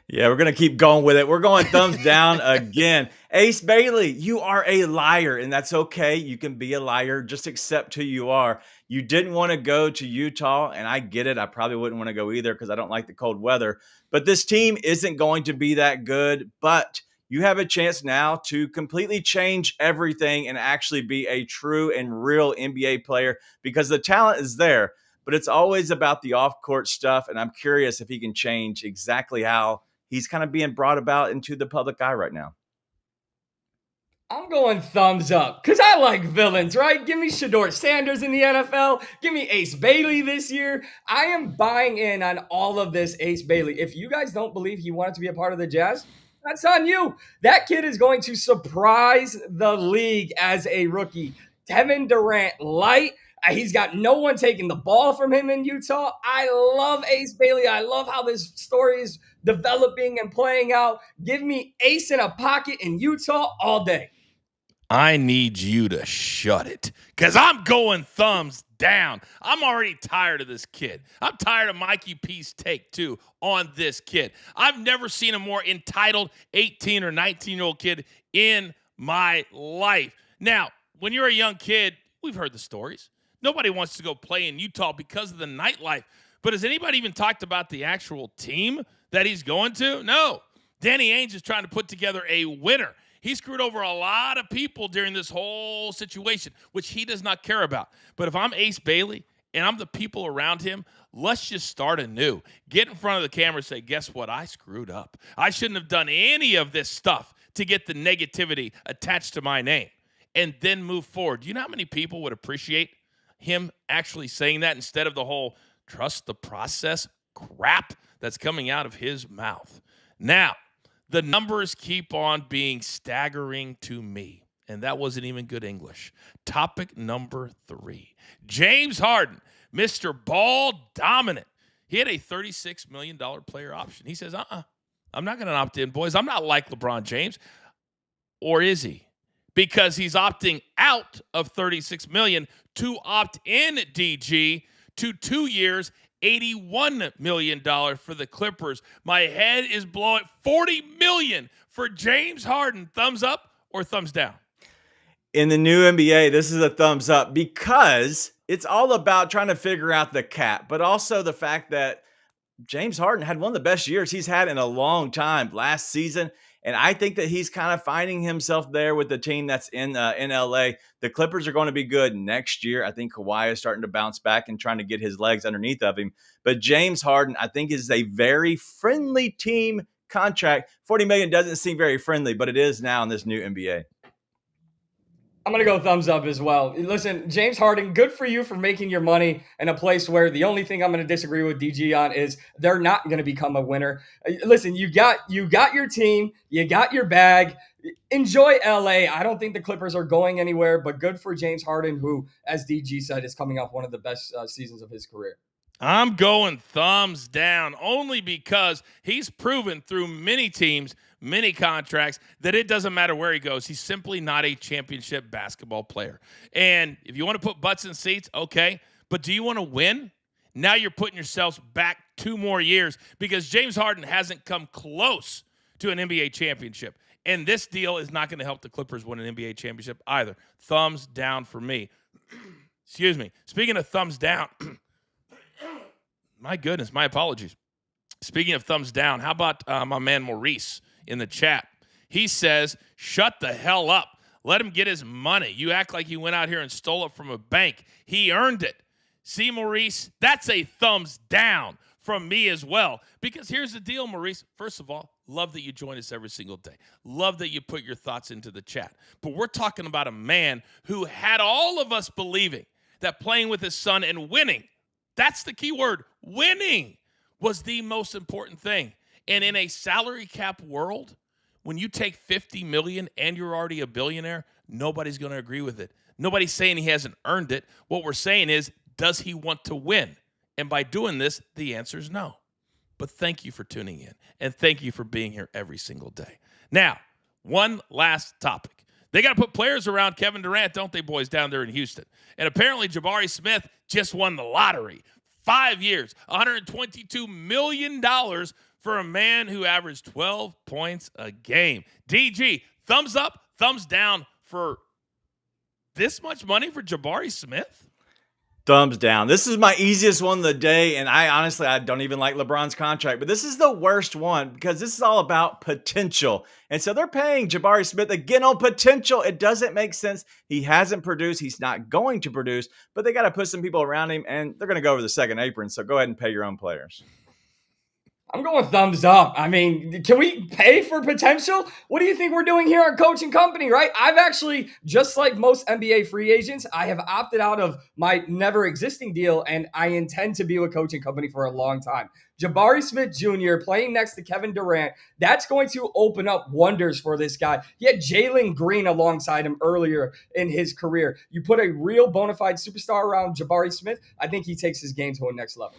Yeah, we're going to keep going with it. We're going thumbs down again. Ace Bailey, you are a liar, and that's okay. You can be a liar. Just accept who you are. You didn't want to go to Utah, and I get it. I probably wouldn't want to go either because I don't like the cold weather. But this team isn't going to be that good. But you have a chance now to completely change everything and actually be a true and real NBA player, because the talent is there. But it's always about the off-court stuff, and I'm curious if he can change exactly how he's kind of being brought about into the public eye right now.
I'm going thumbs up because I like villains, right? Give me Shedeur Sanders in the NFL. Give me Ace Bailey this year. I am buying in on all of this Ace Bailey. If you guys don't believe he wanted to be a part of the Jazz, that's on you. That kid is going to surprise the league as a rookie. Kevin Durant light. He's got no one taking the ball from him in Utah. I love Ace Bailey. I love how this story is developing and playing out. Give me Ace in a pocket in Utah all day.
I need you to shut it, because I'm going thumbs down. I'm already tired of this kid. I'm tired of Mikey P's take, too, on this kid. I've never seen a more entitled 18 or 19-year-old kid in my life. Now, when you're a young kid, we've heard the stories. Nobody wants to go play in Utah because of the nightlife. But has anybody even talked about the actual team that he's going to? No. Danny Ainge is trying to put together a winner. He screwed over a lot of people during this whole situation, which he does not care about. But if I'm Ace Bailey and I'm the people around him, let's just start anew. Get in front of the camera and say, guess what? I screwed up. I shouldn't have done any of this stuff to get the negativity attached to my name. and then move forward. Do you know how many people would appreciate him actually saying that instead of the whole trust the process crap that's coming out of his mouth? Now, the numbers keep on being staggering to me, and that wasn't even good English. Topic number 3. James Harden, Mr. Ball Dominant. He had a $36 million player option. He says, I'm not going to opt in, boys. I'm not like LeBron James. Or is he? Because he's opting out of $36 million to opt in, DG, to 2 years, $81 million for the Clippers. My head is blowing. $40 million for James Harden. Thumbs up or thumbs down?
In the new NBA, this is a thumbs up because it's all about trying to figure out the cap, but also the fact that James Harden had one of the best years he's had in a long time last season. And I think that he's kind of finding himself there with the team that's in LA. The Clippers are going to be good next year. I think Kawhi is starting to bounce back and trying to get his legs underneath of him. But James Harden, I think, is a very friendly team contract. $40 million doesn't seem very friendly, but it is now in this new NBA.
I'm going to go thumbs up as well. Listen, James Harden, good for you for making your money in a place where the only thing I'm going to disagree with DG on is they're not going to become a winner. Listen, you got your team, you got your bag. Enjoy LA. I don't think the Clippers are going anywhere, but good for James Harden, who, as DG said, is coming off one of the best seasons of his career.
I'm going thumbs down only because he's proven through many teams, many contracts, that it doesn't matter where he goes. He's simply not a championship basketball player. And if you want to put butts in seats, okay, but do you want to win? Now you're putting yourselves back 2 more years because James Harden hasn't come close to an NBA championship. And this deal is not going to help the Clippers win an NBA championship either. Thumbs down for me. Excuse me. Speaking of thumbs down, my goodness, my apologies. Speaking of thumbs down, how about my man Maurice in the chat? He says, shut the hell up. Let him get his money. You act like he went out here and stole it from a bank. He earned it. See, Maurice, that's a thumbs down from me as well. Because here's the deal, Maurice. First of all, love that you join us every single day. Love that you put your thoughts into the chat. But we're talking about a man who had all of us believing that playing with his son and winning, that's the key word, winning, was the most important thing. And in a salary cap world, when you take $50 million and you're already a billionaire, nobody's going to agree with it. Nobody's saying he hasn't earned it. What we're saying is, does he want to win? And by doing this, the answer is no. But thank you for tuning in, and thank you for being here every single day. Now, one last topic. They got to put players around Kevin Durant, don't they, boys, down there in Houston? And apparently Jabari Smith just won the lottery. 5 years, $122 million for a man who averaged 12 points a game. DG, thumbs up, thumbs down for this much money for Jabari Smith?
Thumbs down. This is my easiest one of the day, and I don't even like LeBron's contract, but this is the worst one because this is all about potential. And so they're paying Jabari Smith again on potential. It doesn't make sense. He hasn't produced. He's not going to produce, but they got to put some people around him, and they're going to go over the second apron. So go ahead and pay your own players.
I'm going thumbs up. I mean, can we pay for potential? What do you think we're doing here at Coaching Company, right? I've actually, just like most NBA free agents, I have opted out of my never existing deal, and I intend to be with Coaching Company for a long time. Jabari Smith Jr. playing next to Kevin Durant, that's going to open up wonders for this guy. He had Jalen Green alongside him earlier in his career. You put a real bona fide superstar around Jabari Smith, I think he takes his game to a next level.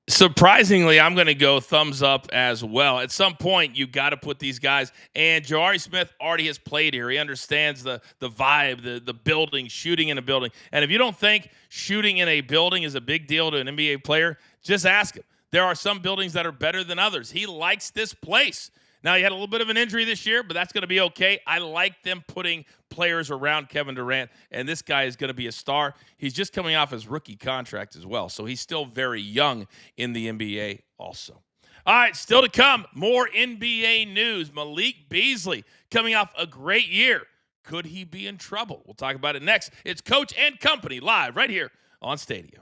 Surprisingly, I'm going to go thumbs up as well. At some point, you got to put these guys. And Jabari Smith already has played here. He understands the vibe, the building, shooting in a building. And if you don't think shooting in a building is a big deal to an NBA player, just ask him. There are some buildings that are better than others. He likes this place. Now, he had a little bit of an injury this year, but that's going to be okay. I like them putting players around Kevin Durant, and this guy is going to be a star. He's just coming off his rookie contract as well, so he's still very young in the NBA also. All right, still to come, more NBA news. Malik Beasley coming off a great year. Could he be in trouble? We'll talk about it next. It's Coach and Company live right here on Stadia.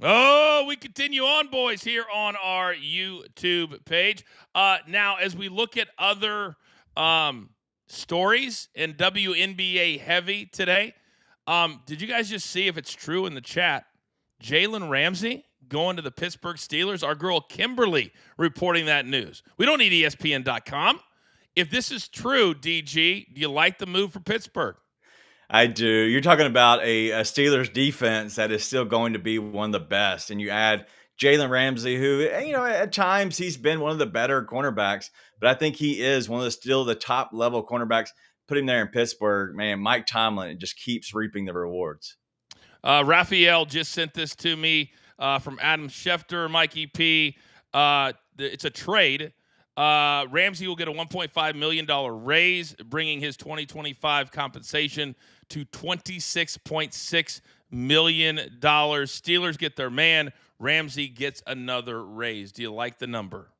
Oh, we continue on, boys, here on our YouTube page. Now, as we look at other stories in WNBA heavy today, did you guys just see if it's true in the chat? Jalen Ramsey going to the Pittsburgh Steelers. Our girl Kimberly reporting that news. We don't need ESPN.com. If this is true, DG, do you like the move for Pittsburgh?
I do. You're talking about a Steelers defense that is still going to be one of the best. And you add Jalen Ramsey, who, at times he's been one of the better cornerbacks, but I think he is still the top level cornerbacks. Put him there in Pittsburgh, man. Mike Tomlin just keeps reaping the rewards.
Raphael just sent this to me from Adam Schefter, Mikey P. It's a trade. Ramsey will get a $1.5 million raise, bringing his 2025 compensation to $26.6 million. Steelers get their man. Ramsey gets another raise. Do you like the number?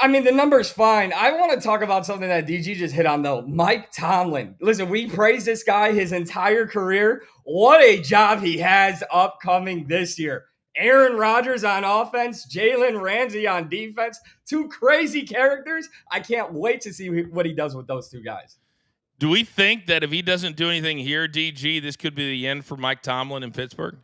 I mean, the number's fine. I want to talk about something that DG just hit on, though. Mike Tomlin. Listen, we praised this guy his entire career. What a job he has upcoming this year. Aaron Rodgers on offense, Jalen Ramsey on defense. Two crazy characters. I can't wait to see what he does with those two guys.
Do we think that if he doesn't do anything here, DG, this could be the end for Mike Tomlin in Pittsburgh?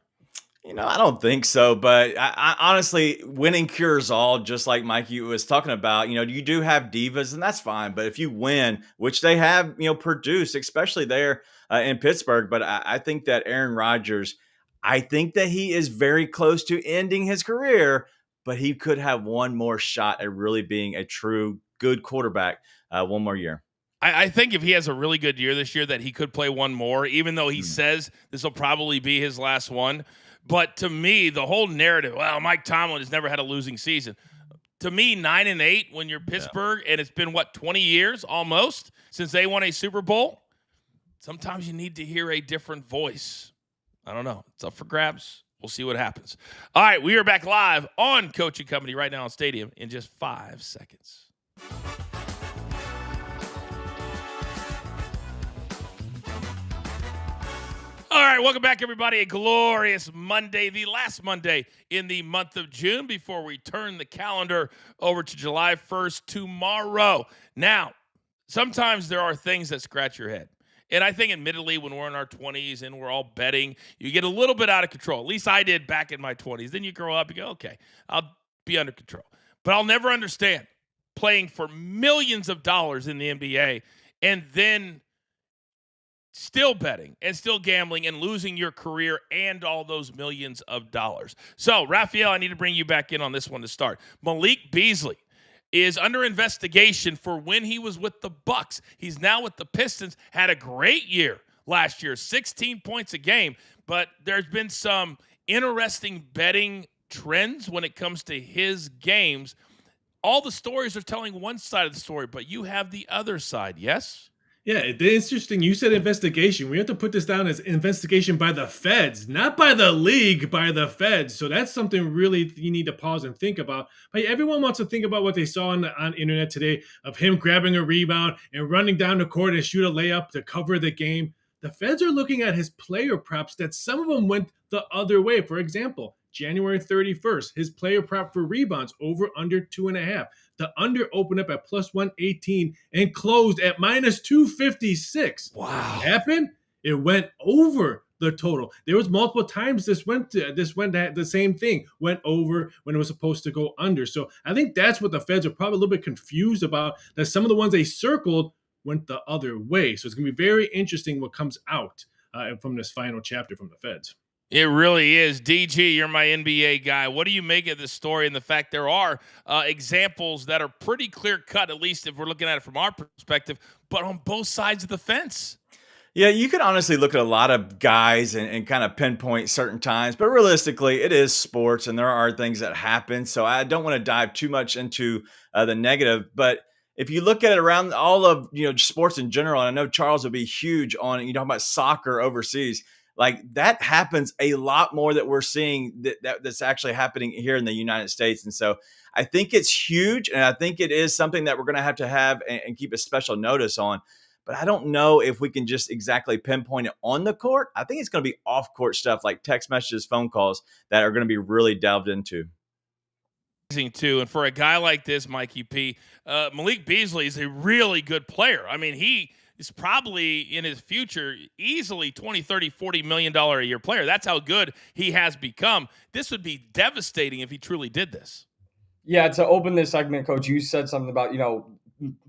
I don't think so, but I honestly, winning cures all, just like Mikey was talking about. You do have divas, and that's fine. But if you win, which they have, produced, especially there in Pittsburgh, but I think that Aaron Rodgers, I think that he is very close to ending his career, but he could have one more shot at really being a true good quarterback one more year.
I think if he has a really good year this year, that he could play one more, even though he says this will probably be his last one. But to me, the whole narrative, well, Mike Tomlin has never had a losing season. To me, 9-8 when you're Pittsburgh, and it's been, 20 years almost since they won a Super Bowl? Sometimes you need to hear a different voice. I don't know. It's up for grabs. We'll see what happens. All right, we are back live on Coaching Company right now on Stadium in just 5 seconds. All right, welcome back, everybody. A glorious Monday, the last Monday in the month of June before we turn the calendar over to July 1st tomorrow. Now, sometimes there are things that scratch your head. And I think, admittedly, when we're in our 20s and we're all betting, you get a little bit out of control. At least I did back in my 20s. Then you grow up, you go, okay, I'll be under control. But I'll never understand playing for millions of dollars in the NBA and then still betting and still gambling and losing your career and all those millions of dollars. So, Raphael, I need to bring you back in on this one to start. Malik Beasley is under investigation for when he was with the Bucks. He's now with the Pistons, had a great year last year, 16 points a game, but there's been some interesting betting trends when it comes to his games. All the stories are telling one side of the story, but you have the other side, yes?
Yeah, it's interesting. You said investigation. We have to put this down as investigation by the feds, not by the league, by the feds. So that's something really you need to pause and think about. But everyone wants to think about what they saw on internet today of him grabbing a rebound and running down the court and shoot a layup to cover the game. The feds are looking at his player props that some of them went the other way. For example, January 31st, his player prop for rebounds over under 2.5. The under opened up at plus 118 and closed at minus 256.
Wow.
What happened? It went over the total. There was multiple times this went the same thing, went over when it was supposed to go under. So I think that's what the feds are probably a little bit confused about, that some of the ones they circled went the other way. So it's going to be very interesting what comes out from this final chapter from the feds.
It really is. DG, you're my NBA guy. What do you make of this story and the fact there are examples that are pretty clear-cut, at least if we're looking at it from our perspective, but on both sides of the fence?
Yeah, you could honestly look at a lot of guys and kind of pinpoint certain times, but realistically, it is sports and there are things that happen. So I don't want to dive too much into the negative, but if you look at it around all of sports in general, and I know Charles would be huge on talking about soccer overseas. Like that happens a lot more that we're seeing that's actually happening here in the United States. And so I think it's huge. And I think it is something that we're going to have and keep a special notice on. but I don't know if we can just exactly pinpoint it on the court. I think it's going to be off-court stuff like text messages, phone calls that are going to be really delved into.
Too, and for a guy like this, Mikey P, Malik Beasley is a really good player. I mean, he is probably in his future easily 20, 30, $40 million a year player. That's how good he has become. This would be devastating if he truly did this.
Yeah, to open this segment, Coach, you said something about,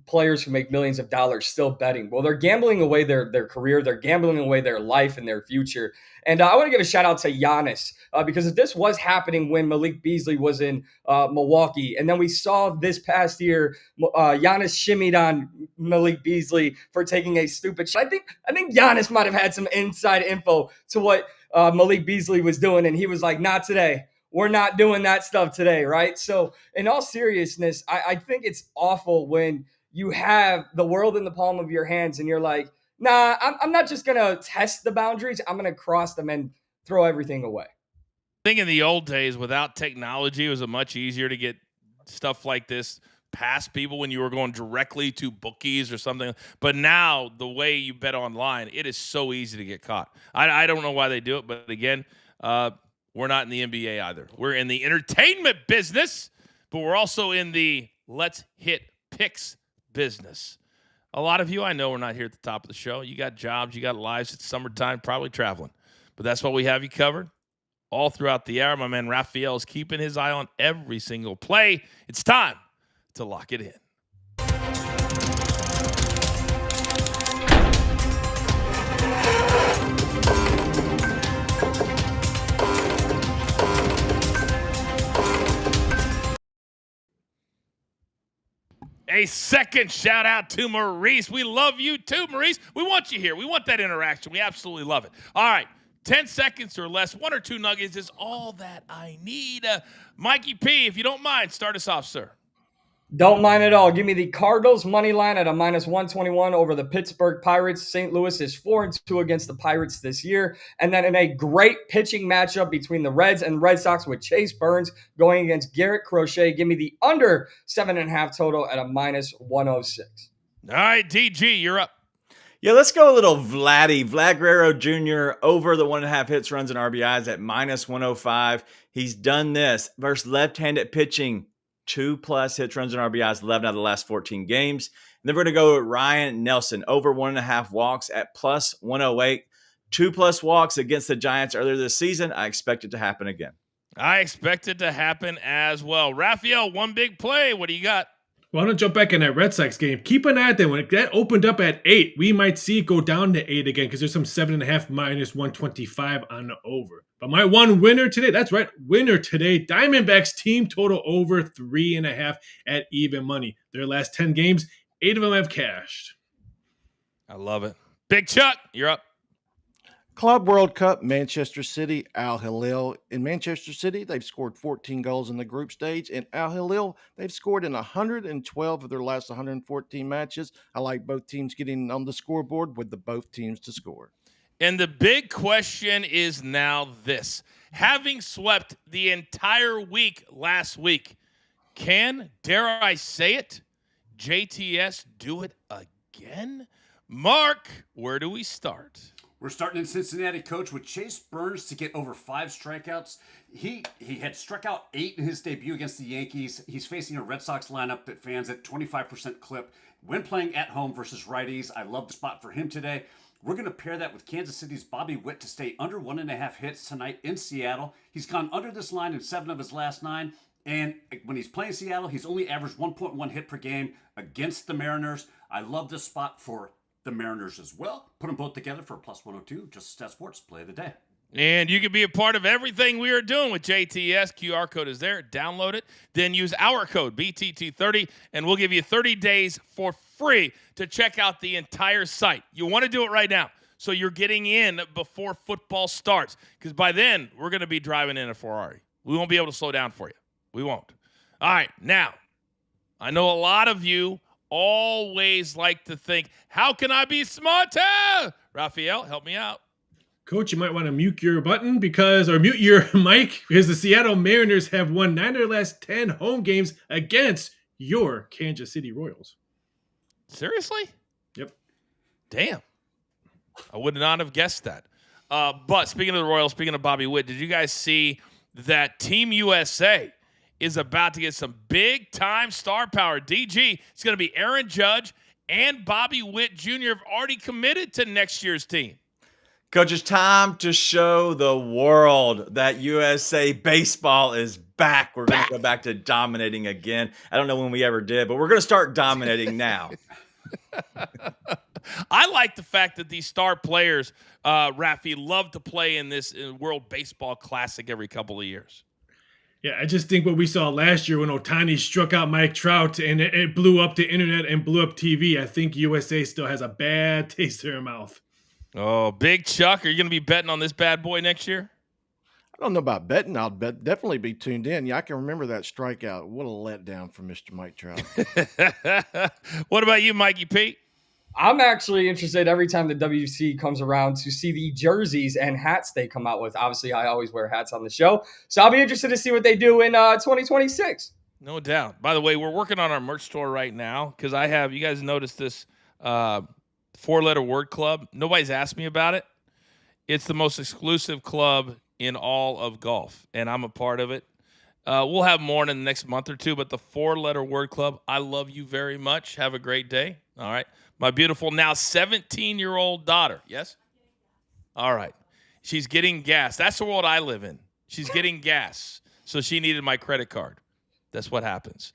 players who make millions of dollars still betting. Well, they're gambling away their career. They're gambling away their life and their future. And I want to give a shout out to Giannis because this was happening when Malik Beasley was in Milwaukee. And then we saw this past year, Giannis shimmied on Malik Beasley for taking a stupid shot. I think Giannis might have had some inside info to what Malik Beasley was doing. And he was like, not today. We're not doing that stuff today, right? So in all seriousness, I think it's awful when you have the world in the palm of your hands and you're like, nah, I'm not just going to test the boundaries. I'm going to cross them and throw everything away.
I think in the old days, without technology, it was much easier to get stuff like this past people when you were going directly to bookies or something. But now, the way you bet online, it is so easy to get caught. I don't know why they do it, but again, we're not in the NBA either. We're in the entertainment business, but we're also in the let's hit picks business. A lot of you, I know, we're not here at the top of the show. You got jobs, you got lives. It's summertime, probably traveling. But that's what we have you covered all throughout the hour. My man Raphael is keeping his eye on every single play. It's time to lock it in. A second shout out to Maurice. We love you too, Maurice. We want you here. We want that interaction. We absolutely love it. All right, 10 seconds or less, 1 or 2 nuggets is all that I need. Mikey P, if you don't mind, start us off, sir.
Don't mind at all. Give me the Cardinals money line at a -121 over the Pittsburgh Pirates. St. Louis is 4-2 against the Pirates this year. And then in a great pitching matchup between the Reds and Red Sox with Chase Burns going against Garrett Crochet, give me the under 7.5 total at a -106.
All right, DG, you're up.
Yeah, let's go a little Vlad Guerrero Jr. over the 1.5 hits, runs, and RBIs at -105. He's done this versus left-handed pitching. 2+ hits, runs, and RBIs, 11 out of the last 14 games. And then we're going to go with Ryan Nelson over 1.5 walks at +108. 2+ walks against the Giants earlier this season. I expect it to happen again.
I expect it to happen as well. Raphael, one big play. What do you got?
Well, I'm going to jump back in that Red Sox game. Keep an eye out there. When that opened up at 8, we might see it go down to 8 again because there's some 7.5 -125 on the over. But my one winner today, that's right, winner today, Diamondbacks team total over 3.5 at even money. Their last 10 games, 8 of them have cashed.
I love it. Big Chuck, you're up.
Club World Cup, Manchester City, Al Hilal. In Manchester City, they've scored 14 goals in the group stage. In Al Hilal, they've scored in 112 of their last 114 matches. I like both teams getting on the scoreboard with both teams to score.
And the big question is now this. Having swept the entire week last week, dare I say it, JTS do it again? Mark, where do we start?
We're starting in Cincinnati, Coach, with Chase Burns to get over 5 strikeouts. He had struck out 8 in his debut against the Yankees. He's facing a Red Sox lineup that fans at 25% clip when playing at home versus righties. I love the spot for him today. We're going to pair that with Kansas City's Bobby Witt to stay under 1.5 hits tonight in Seattle. He's gone under this line in 7 of his last 9. And when he's playing Seattle, he's only averaged 1.1 hit per game against the Mariners. I love this spot for the Mariners as well. Put them both together for a +102. Just Stat Sports play of the day.
And you can be a part of everything we are doing with JTS. QR code is there. Download it. Then use our code, BTT30, and we'll give you 30 days for free to check out the entire site. You want to do it right now, so you're getting in before football starts, because by then, we're going to be driving in a Ferrari. We won't be able to slow down for you. We won't. All right, now, I know a lot of you always like to think, how can I be smarter? Raphael, help me out.
Coach, you might want to mute your button mute your mic because the Seattle Mariners have won 9 of their last 10 home games against your Kansas City Royals.
Seriously?
Yep.
Damn. I would not have guessed that. But speaking of the Royals, speaking of Bobby Witt, did you guys see that Team USA is about to get some big-time star power? DG, it's going to be Aaron Judge and Bobby Witt Jr. have already committed to next year's team.
Coach, it's time to show the world that USA baseball is back. We're going to go back to dominating again. I don't know when we ever did, but we're going to start dominating now.
I like the fact that these star players, Rafi, love to play in this World Baseball Classic every couple of years.
Yeah, I just think what we saw last year when Ohtani struck out Mike Trout and it blew up the internet and blew up TV, I think USA still has a bad taste in their mouth.
Oh, Big Chuck, are you going to be betting on this bad boy next year?
I don't know about betting. I'll definitely be tuned in. Yeah, I can remember that strikeout. What a letdown from Mr. Mike Trout.
What about you, Mikey P?
I'm actually interested every time the WC comes around to see the jerseys and hats they come out with. Obviously, I always wear hats on the show, so I'll be interested to see what they do in 2026.
No doubt. By the way, we're working on our merch store right now because you guys noticed this four-letter word club. Nobody's asked me about it. It's the most exclusive club in all of golf, and I'm a part of it. We'll have more in the next month or two, but the four-letter word club, I love you very much. Have a great day. All right. My beautiful, now 17-year-old daughter. Yes? All right. She's getting gas. That's the world I live in. She's getting gas. So she needed my credit card. That's what happens.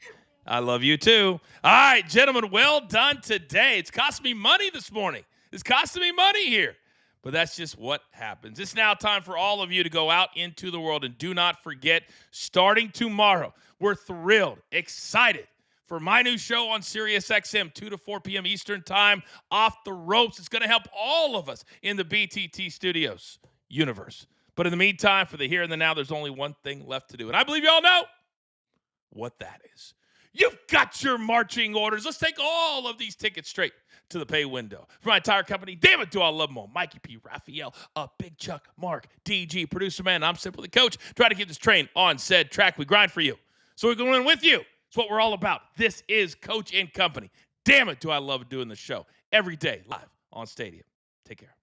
I love you too. All right, gentlemen, well done today. It's costing me money this morning. It's costing me money here. But that's just what happens. It's now time for all of you to go out into the world. And do not forget, starting tomorrow, we're thrilled, excited for my new show on SiriusXM, 2 to 4 p.m. Eastern Time, Off the Ropes. It's going to help all of us in the BTT Studios universe. But in the meantime, for the here and the now, there's only one thing left to do. And I believe you all know what that is. You've got your marching orders. Let's take all of these tickets straight to the pay window. For my entire company, damn it, do I love them all. Mikey P, Raphael, Big Chuck, Mark, DG, Producer Man, I'm simply the coach. Try to get this train on said track. We grind for you, so we can win with you. It's what we're all about. This is Coach and Company. Damn it, do I love doing the show every day live on Stadium. Take care.